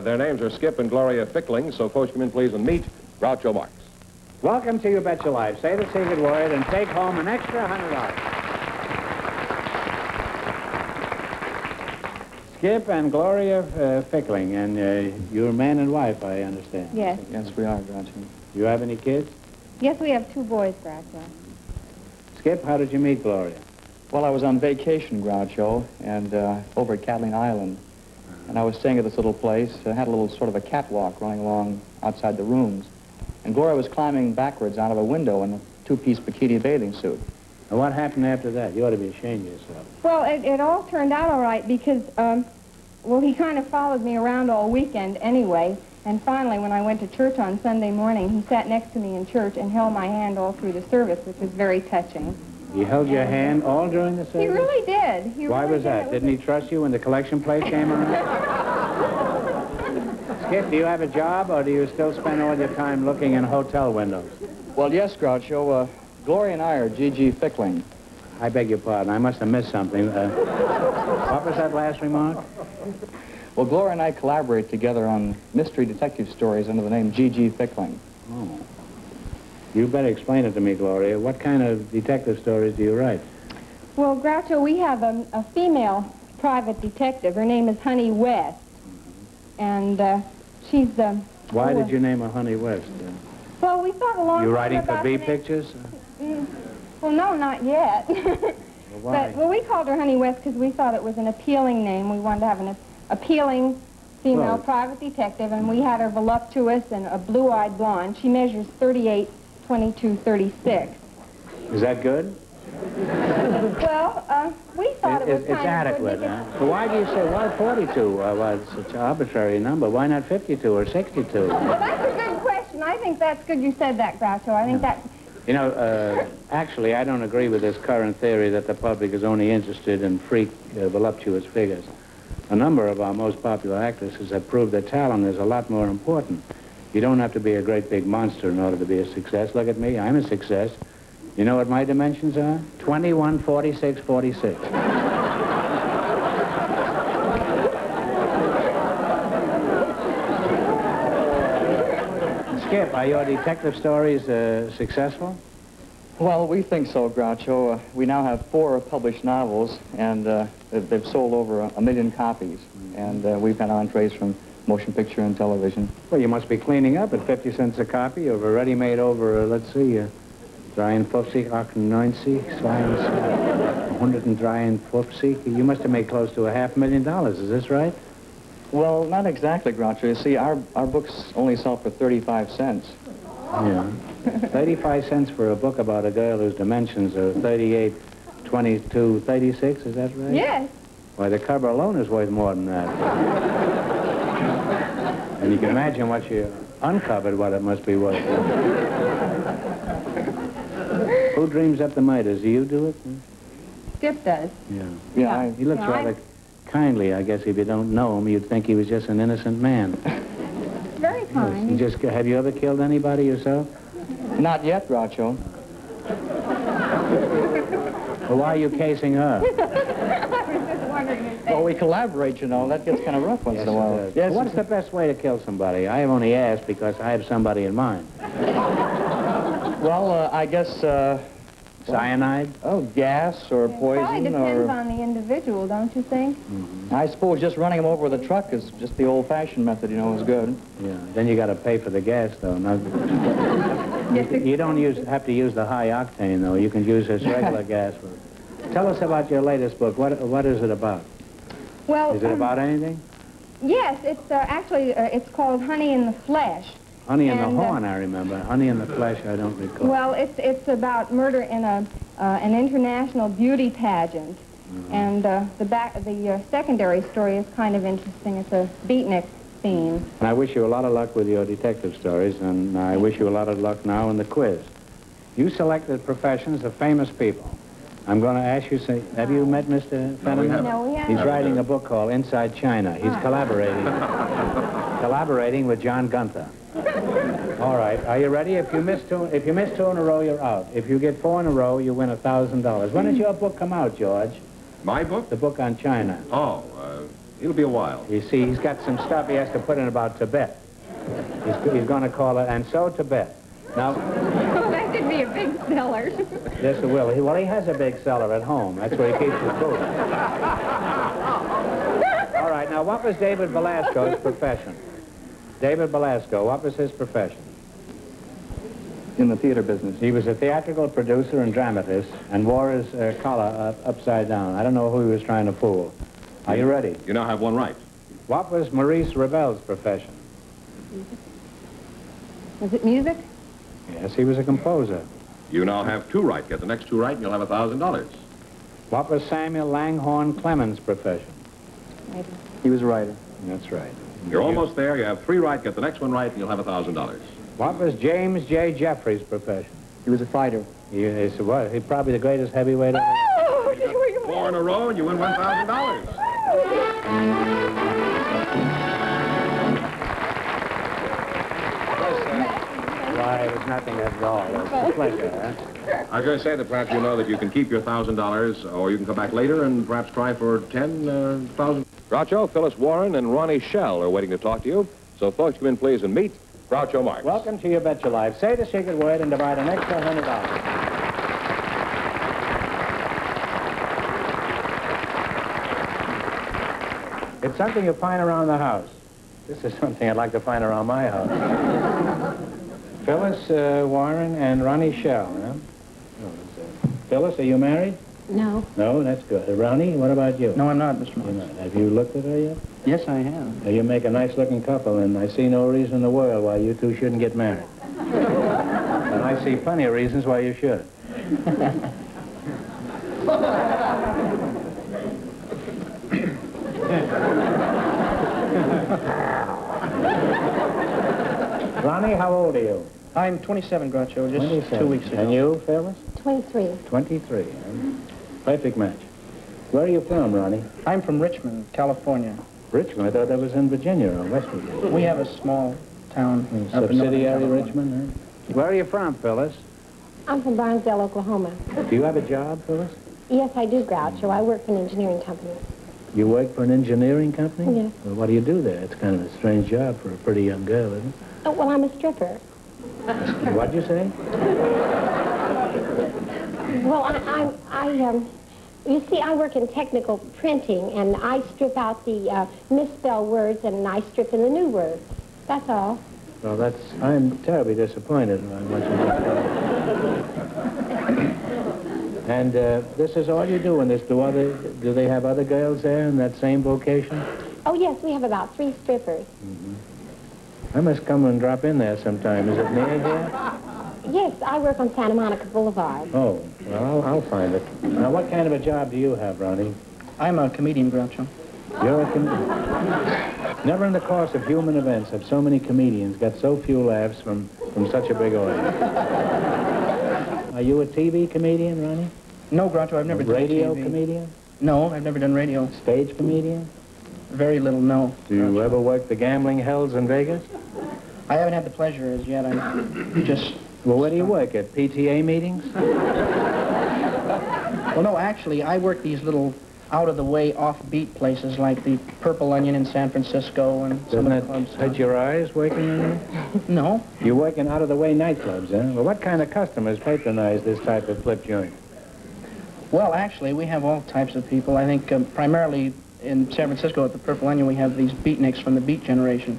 Their names are Skip and Gloria Fickling, so folks come in please and meet Groucho Marx. Welcome to You Bet Your Life. Say the secret word and take home an extra $100. Skip and Gloria Fickling, and you're man and wife, I understand. Yes. Yes, we are, Groucho. You have any kids? Yes, we have 2 boys, Groucho. Skip, how did you meet Gloria? Well, I was on vacation, Groucho, and over at Catalina Island. And I was staying at this little place. It had a little sort of a catwalk running along outside the rooms. And Gloria was climbing backwards out of a window in a 2-piece bikini bathing suit. And what happened after that? You ought to be ashamed of yourself. Well, it all turned out all right because, well, he kind of followed me around all weekend anyway. And finally, when I went to church on Sunday morning, he sat next to me in church and held my hand all through the service, which was very touching. He held your hand all during the service? He really did. Why was that? Didn't he trust you when the collection plate came around? Skip, do you have a job, or do you still spend all your time looking in hotel windows? Well, yes, Groucho. Gloria and I are G.G. Fickling. I beg your pardon. I must have missed something. What was that last remark? Well, Gloria and I collaborate together on mystery detective stories under the name G.G. Fickling. Oh. You better explain it to me, Gloria. What kind of detective stories do you write? Well, Groucho, we have a female private detective. Her name is Honey West. And she's... Why did you name her Honey West? Well, we thought a long time You writing for about B pictures? Well, no, not yet. Why? But we called her Honey West because we thought it was an appealing name. We wanted to have an appealing female private detective, and we had her voluptuous and a blue-eyed blonde. She measures 38, 22, 36. Is that good? Well, we thought it was It's adequate, good. huh? So why do you say, why 42? Well, it's such an arbitrary number. Why not 52 or 62? Well, that's a good question. I think that's good you said that, Groucho. I think that... You know, actually, I don't agree with this current theory that the public is only interested in freak, voluptuous figures. A number of our most popular actresses have proved that talent is a lot more important. You don't have to be a great big monster in order to be a success. Look at me. I'm a success. You know what my dimensions are? 21, 46, 46. Skip, are your detective stories successful? Well, we think so, Groucho. We now have 4 published novels, and they've sold over 1 million copies. And we've had entrees from motion picture and television. Well, you must be cleaning up at 50 cents a copy of a ready-made over, let's see, 53, 98, 153. You must have made close to $500,000. Is this right? Well, not exactly, Groucho. You see, our books only sell for 35 cents. Yeah. 35 cents for a book about a girl whose dimensions are 38, 22, 36, is that right? Yes. Why, the cover alone is worth more than that. And you can imagine what you uncovered, what it must be worth. Who dreams up the miters? Do you do it? Skip does. Yeah. He looks rather kindly, I guess. If you don't know him, you'd think he was just an innocent man. Very kind. Have you ever killed anybody yourself? Not yet, Groucho. Well, why are you casing her? I was just wondering. Well, we collaborate, you know. That gets kind of rough once in a while. Yes. What's the best way to kill somebody? I have only asked because I have somebody in mind. Well, I guess... Cyanide? Oh, gas or poison. It probably depends on the individual, don't you think? Mm-hmm. I suppose just running them over with a truck is just the old-fashioned method, you know, is good. Yeah. Then you got to pay for the gas, though. Now, you don't have to use the high octane, though. You can use this regular gas. Tell us about your latest book. What is it about? Well, is it about anything? Yes, it's actually it's called Honey in the Flesh. Honey in the Horn, I remember. Honey in the Flesh, I don't recall. Well, it's about murder in an international beauty pageant, and the secondary story is kind of interesting. It's a beatnik theme. And I wish you a lot of luck with your detective stories, and I wish you a lot of luck now in the quiz. You selected professions of famous people. I'm going to ask you, have you met Mr. Fenneman? No, we haven't. He's writing a book called Inside China. He's collaborating with John Gunther. All right. Are you ready? If you miss two in a row, you're out. If you get 4 in a row, you win $1,000. When did your book come out, George? My book? The book on China. Oh, It'll be a while. You see, he's got some stuff he has to put in about Tibet. He's going to call it, and so Tibet. Now... Oh, that could be a big seller. Yes, it will. Well, he has a big cellar at home. That's where he keeps his food. All right, now, what was David Belasco's profession? David Belasco, what was his profession? In the theater business. He was a theatrical producer and dramatist and wore his collar upside down. I don't know who he was trying to fool. Are you ready? You now have one right. What was Maurice Ravel's profession? Was it music? Yes, he was a composer. You now have two right. Get the next two right and you'll have $1,000. What was Samuel Langhorne Clemens' profession? Writer. He was a writer. That's right. You're almost there. You have three right. Get the next one right and you'll have $1,000. What was James J. Jeffries' profession? He was a fighter. He's what? He's probably the greatest heavyweight ever. Oh, Four in a row and you win $1,000. Why, it was nothing at all. It was a pleasure, huh? I was going to say that perhaps you know that you can keep your $1,000 or you can come back later and perhaps try for $10,000. Groucho, Phyllis Warren, and Ronnie Schell are waiting to talk to you. So folks, come in please and meet Groucho Marx. Welcome to You Bet Your Life. Say the secret word and divide an extra $100. It's something you find around the house. This is something I'd like to find around my house. Phyllis Warren and Ronnie Schell, huh? Phyllis, are you married? No. No, that's good. Ronnie, what about you? No, I'm not, Mr. You're Marx. not. Have you looked at her yet? Yes, I have. You make a nice-looking couple, and I see no reason in the world why you two shouldn't get married. And I see plenty of reasons why you should. Ronnie, how old are you? I'm 27, Groucho, just 27. 2 weeks ago. And you, Phyllis? 23. 23. Perfect match. Where are you from, Ronnie? I'm from Richmond, California. Richmond? I thought that was in Virginia or West Virginia. We have a small town up in Subsidiary Northern Richmond, huh? Where are you from, Phyllis? I'm from Barnesdale, Oklahoma. Do you have a job, Phyllis? Yes, I do, Groucho. I work for an engineering company. You work for an engineering company? Yes. Well, what do you do there? It's kind of a strange job for a pretty young girl, isn't Oh, well, I'm a stripper. it? What'd you say? Well, you see, I work in technical printing, and I strip out the misspelled words, and I strip in the new words. That's all. Well, I'm terribly disappointed in what you just said. And this is all you do in this. Do they have other girls there in that same vocation? Oh, yes, we have about 3 strippers. I must come and drop in there sometime. Is it near here? Yes, I work on Santa Monica Boulevard. Oh, well, I'll find it. Now, what kind of a job do you have, Ronnie? I'm a comedian, Groucho. You're a comedian. Never in the course of human events have so many comedians got so few laughs from such a big audience. Are you a TV comedian, Ronnie? No, Groucho, I've never done Radio TV. comedian? No, I've never done radio. Stage comedian? Very little, no. Do you ever work the gambling hells in Vegas? I haven't had the pleasure as yet. I just... Well, where do you work? At PTA meetings? Well, no, actually, I work these little out-of-the-way, off-beat places like the Purple Onion in San Francisco and some Doesn't of the that clubs. hurt your eyes working in there? No. You work in out-of-the-way nightclubs, huh? Well, what kind of customers patronize this type of flip joint? Well, actually, we have all types of people. I think primarily in San Francisco at the Purple Onion, we have these beatniks from the Beat generation.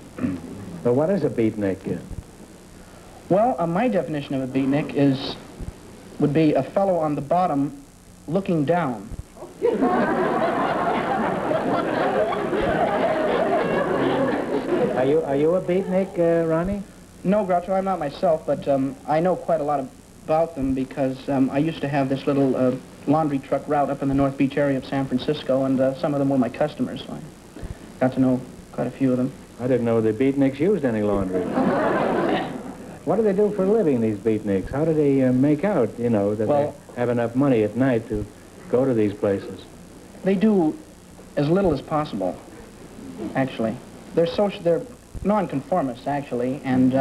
Well, what is a beatnik? Well, my definition of a beatnik would be a fellow on the bottom looking down. Are you a beatnik, Ronnie? No, Groucho, I'm not myself, but I know quite a lot about them because I used to have this little laundry truck route up in the North Beach area of San Francisco, and some of them were my customers, so I got to know quite a few of them. I didn't know the beatniks used any laundry. What do they do for a living, these beatniks? How do they make out, you know, that they have enough money at night to go to these places? They do as little as possible, actually. They're nonconformists, actually, and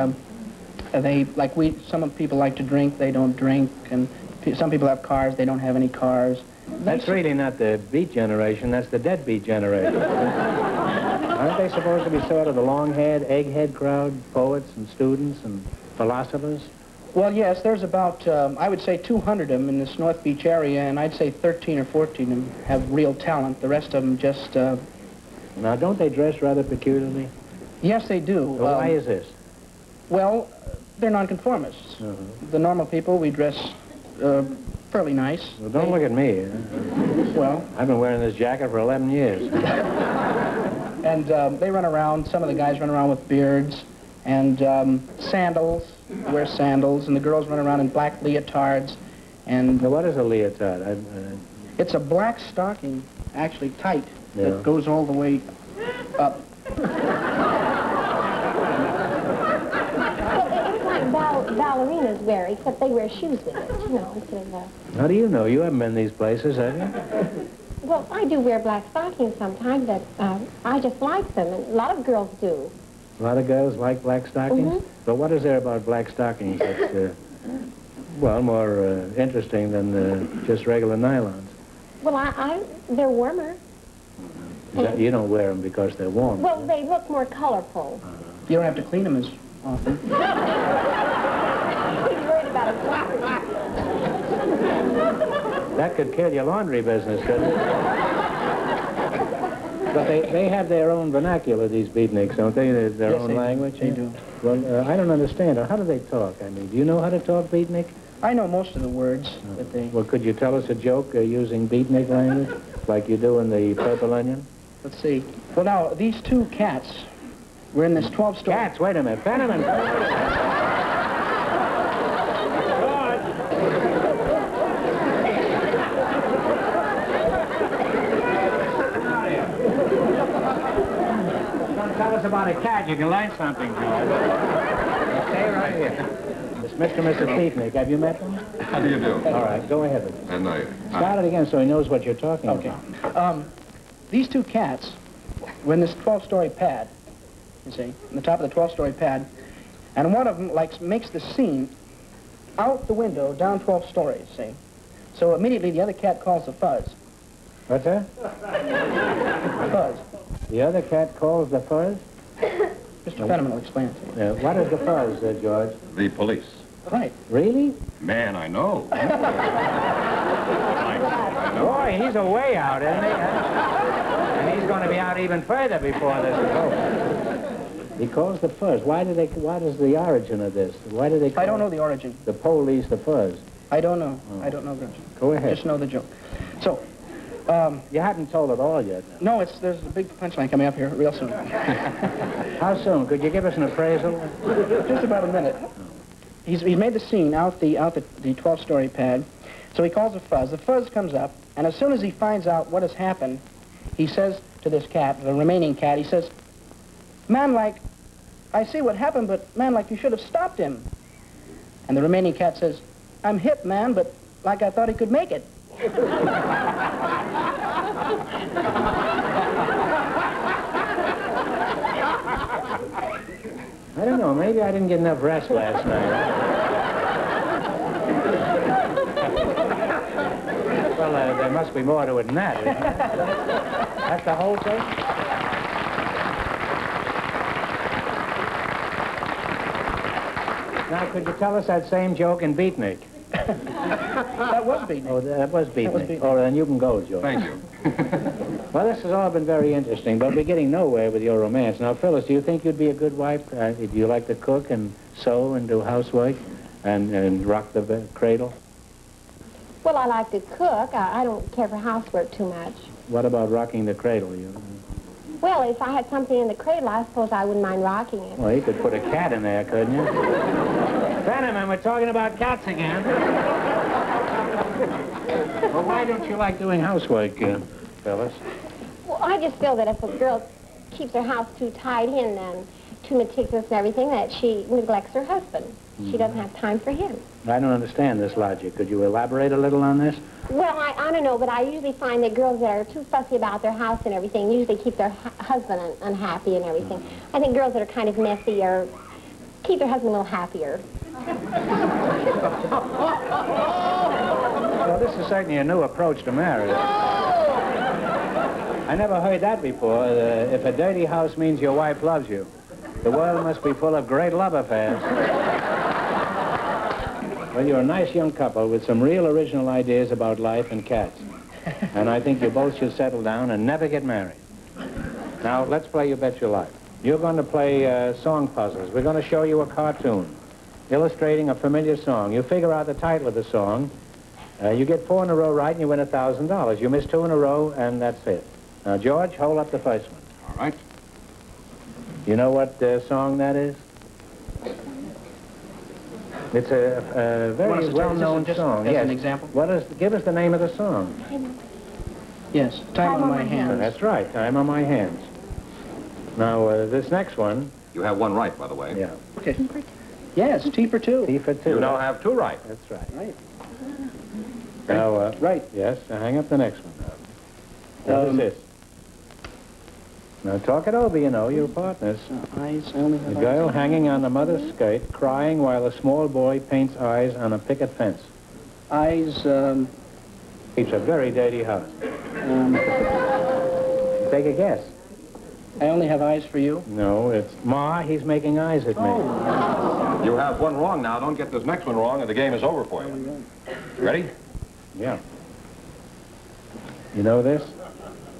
some people like to drink, they don't drink, and some people have cars, they don't have any cars. That's really not the beat generation, that's the deadbeat generation. Aren't they supposed to be sort of the long-haired, egghead crowd, poets and students and philosophers? Well, yes, there's about, I would say 200 of them in this North Beach area, and I'd say 13 or 14 of them have real talent. The rest of them just... Now, don't they dress rather peculiarly? Yes, they do. Well, why is this? Well, they're nonconformists. The normal people, we dress fairly nice. Well, don't look at me. Well... I've been wearing this jacket for 11 years. And they run around, some of the guys run around with beards and sandals, wear sandals, and the girls run around in black leotards. And now, what is a leotard? It's a black stocking, actually tight, Yeah. that goes all the way up. It's like ballerinas wear, except they wear shoes with it, you know, instead of... How do you know? You haven't been these places, have you? Well, I do wear black stockings sometimes, but I just like them, and a lot of girls do. A lot of girls like black stockings? But what is there about black stockings that's, well, more interesting than just regular nylons? Well, they're warmer. You don't wear them because they're warm. Well, they look more colorful. You don't have to clean them as often. He's worried about a That could kill your laundry business, couldn't it? But they have their own vernacular, these beatniks, don't they? Their Yes, own they do. language? They yeah? do. Well, I don't understand. How do they talk? I mean, do you know how to talk beatnik? I know most of the words that they... Well, could you tell us a joke using beatnik language, like you do in the Purple Onion? Let's see. Well, now, these two cats were in this 12-story... Cats, wait a minute. Fenneman! Don't tell us about a cat. You can learn something, George. Stay right here. It's Mr. and Mrs. Beatnik. Have you met them? How do you do? All right, go ahead with it. I know you. Start it again so he knows what you're talking Okay. about. These two cats were in this 12-story pad, you see, on the top of the 12-story pad, and one of them, like, makes the scene out the window down 12 stories, see? So immediately the other cat calls the fuzz. What's that? Fuzz. The other cat calls the fuzz? Mr. Fenneman will explain it to you. What is the fuzz, George? The police. Right. Really? Man, I know. Boy, he's a way out, isn't he? And he's going to be out even further before this is over. He calls the fuzz. What is the origin of this? Why do they call I don't know the origin. the police the fuzz? I don't know. I don't know, Groucho. Go ahead. Just know the joke. So, You haven't told it all yet. no, there's a big punchline coming up here real soon. How soon? Could you give us an appraisal? Just about a minute. He's made the scene out the 12-story pad, so he calls the fuzz. The fuzz comes up, and as soon as he finds out what has happened, he says to this cat, the remaining cat, he says, "Man, like, I see what happened, but man, like, you should have stopped him." And the remaining cat says, "I'm hip, man, but like I thought he could make it." I don't know. Maybe I didn't get enough rest last night. Well, there must be more to it than that, isn't there? That's the whole thing? Now, could you tell us that same joke in Beatnik? That was Beatnik. Oh, that was Beatnik. That was Beatnik. Oh, then you can go, George. Thank you. Well, this has all been very interesting, but we're getting nowhere with your romance. Now, Phyllis, do you think you'd be a good wife? Do you like to cook and sew and do housework and rock the cradle? Well, I like to cook. I don't care for housework too much. What about rocking the cradle? Well, if I had something in the cradle, I suppose I wouldn't mind rocking it. Well, you could put a cat in there, couldn't you? Fenneman, we're talking about cats again. Well, why don't you like doing housework, Phyllis? Well, I just feel that if a girl keeps her house too tidy and too meticulous and everything, that she neglects her husband. She doesn't have time for him. I don't understand this logic. Could you elaborate a little on this? Well, I don't know, but I usually find that girls that are too fussy about their house and everything usually keep their husband unhappy and everything. I think girls that are kind of messy keep their husband a little happier. Well, this is certainly a new approach to marriage. I never heard that before. If a dirty house means your wife loves you, the world must be full of great love affairs. Well, you're a nice young couple with some real original ideas about life and cats. And I think you both should settle down and never get married. Now, let's play You Bet Your Life. You're going to play song puzzles. We're going to show you a cartoon illustrating a familiar song. You figure out the title of the song. You get 4 in a row right, and you win $1,000. You miss 2 in a row, and that's it. Now, George, hold up the first one. All right. You know what song that is? It's a very well-known song. As Yes. an example? Give us the name of the song. Yes, Time on My Hands. That's right, Time on My Hands. Now, this next one. You have one right, by the way. Yeah. Okay. Yes, T for 2. T for 2. You now have 2 right. That's right. Right. Now, Right. Yes, hang up the next one. What is this? Now, talk it over, you know, you're partners. Eyes, I only have The eyes. girl hanging on the mother's skirt, crying while a small boy paints eyes on a picket fence. Eyes, It's a very dirty house. Take a guess. I only have eyes for you. No, it's Ma, he's making eyes at me. You have one wrong now. Don't get this next one wrong, and the game is over for you. Ready? Yeah. You know this?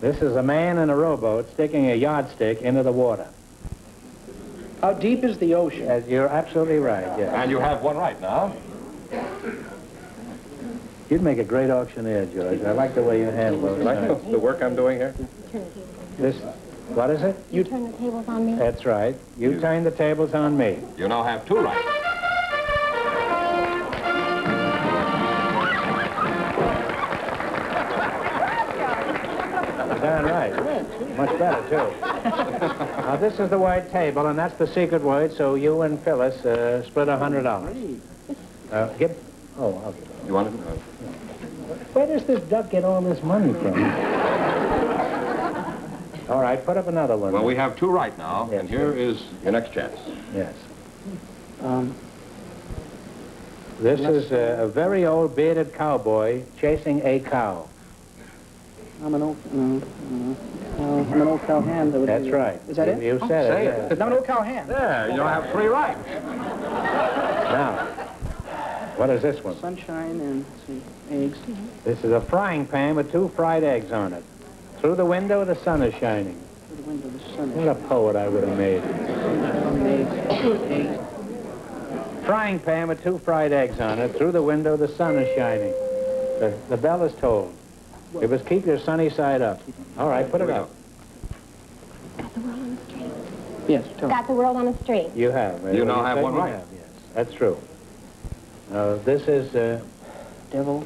This is a man in a rowboat sticking a yardstick into the water. How deep is the ocean? You're absolutely right, yes. And you have one right now. You'd make a great auctioneer, George. I like the way you handle those. Like the work I'm doing here? This, what is it? You turn the tables on me? That's right. You turn the tables on me. You now have 2 right. Darn right. Much better, too. Now, this is the word table, and that's the secret word, so you and Phyllis split $100. Give... Oh, I'll give it. You want it? Where does this duck get all this money from? All right, put up another one. Well, we have 2 right now, Yes. and here is your next chance. Yes. This is a very old bearded cowboy chasing a cow. I'm an old cow hand. That's right. Is that it? You said say it. I'm an old cow hand. There, you now have 3 right. Now, what is this one? Sunshine and, let's see, eggs. This is a frying pan with 2 fried eggs on it. Through the window, the sun is shining. Through the window, the sun. What a poet I would have made. Eggs. Frying pan with 2 fried eggs on it. Through the window, the sun is shining. The bell is tolled. You must keep your sunny side up. All right, put it up. Got the world on the street. Yes, tell me. Got the world on the street. You have. You now have one certainly right. have, yes. That's true. This is Devil.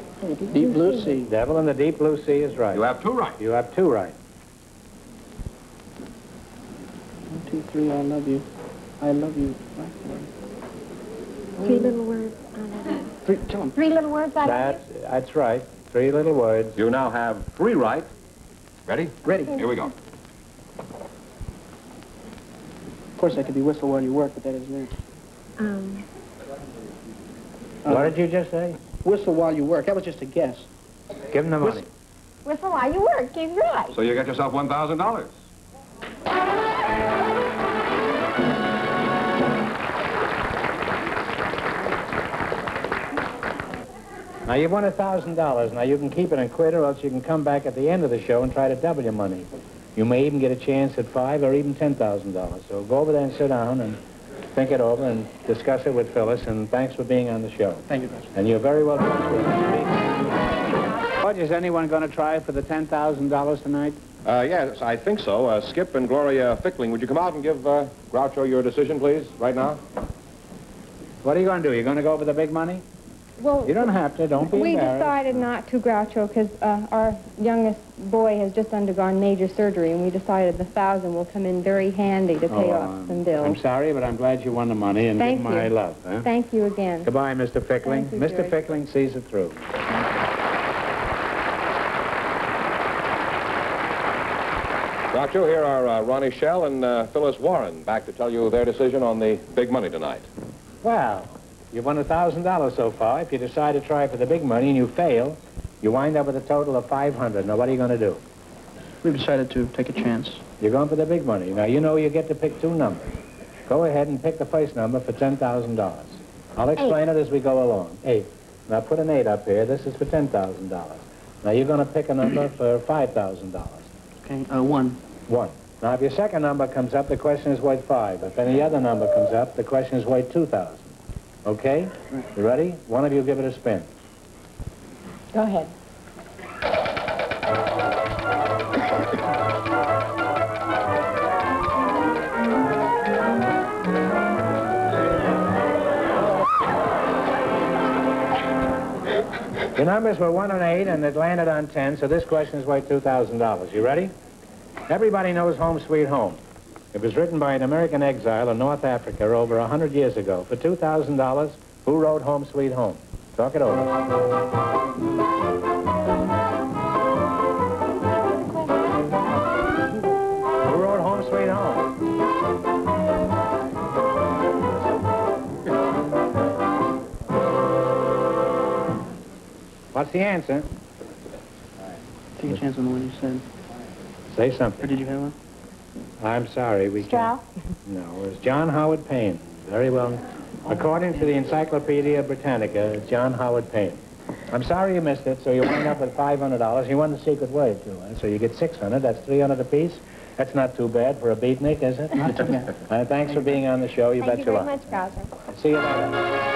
Deep blue sea. Devil in the Deep Blue Sea is right. You have 2 right. You have 2 right. 1, 2, 3, I love you. I love you. 3 little words. I love you. 3, tell him. 3 little words. I love you. That's right. 3 little words. You now have 3 right. Ready? Ready. Here we go. Of course, I could be whistle while you work, but that isn't it. What did you just say? Whistle while you work. That was just a guess. Give him the money. Whistle while you work. He's right. So you got yourself $1,000. Now, you've won $1,000. Now, you can keep it and quit, or else you can come back at the end of the show and try to double your money. You may even get a chance at $5,000 or even $10,000. So go over there and sit down and think it over and discuss it with Phyllis, and thanks for being on the show. Thank you, President. And you're very welcome. George, is anyone going to try for the $10,000 tonight? Yes, I think so. Skip and Gloria Fickling, would you come out and give Groucho your decision, please, right now? What are you going to do? You're going to go for the big money? Well, You don't have to. Don't be we embarrassed. decided not to, Groucho, because our youngest boy has just undergone major surgery, and we decided the $1,000 will come in very handy to pay off some bills. I'm sorry, but I'm glad you won the money, and Thank give my you. love. Huh? Thank you again. Goodbye, Mr. Fickling. Thank you, Mr. George. Fickling sees it through. Groucho, here are Ronnie Schell and Phyllis Warren back to tell you their decision on the big money tonight. Well, you've won $1,000 so far. If you decide to try for the big money and you fail, you wind up with a total of $500. Now, what are you going to do? we've decided to take a chance. You're going for the big money. Now, you know you get to pick 2 numbers. Go ahead and pick the first number for $10,000. I'll explain it as we go along. 8. Now, put an 8 up here. This is for $10,000. Now, you're going to pick a number for $5,000. Okay, 1. 1. Now, if your second number comes up, the question is worth 5. If any other number comes up, the question is worth 2,000. Okay? Right. You ready? One of you give it a spin. Go ahead. The numbers were 1 and 8, and it landed on 10, so this question is worth $2,000. You ready? Everybody knows Home Sweet Home. It was written by an American exile in North Africa over 100 years ago. For $2,000, who wrote Home Sweet Home? Talk it over. Who wrote Home Sweet Home? What's the answer? Take a chance on the one you said. Say Or something. did you have one? I'm sorry, we Strauss? can't. No, it was John Howard Payne. Very well. According to the Encyclopedia Britannica, John Howard Payne. I'm sorry you missed it, so you wind up with $500. You won the secret word, too, huh? So you get 600. That's 300 apiece. That's not too bad for a beatnik, is it? Not too bad. Thanks for being on the show. You Thank bet you you very are. much, Groucho. See you later.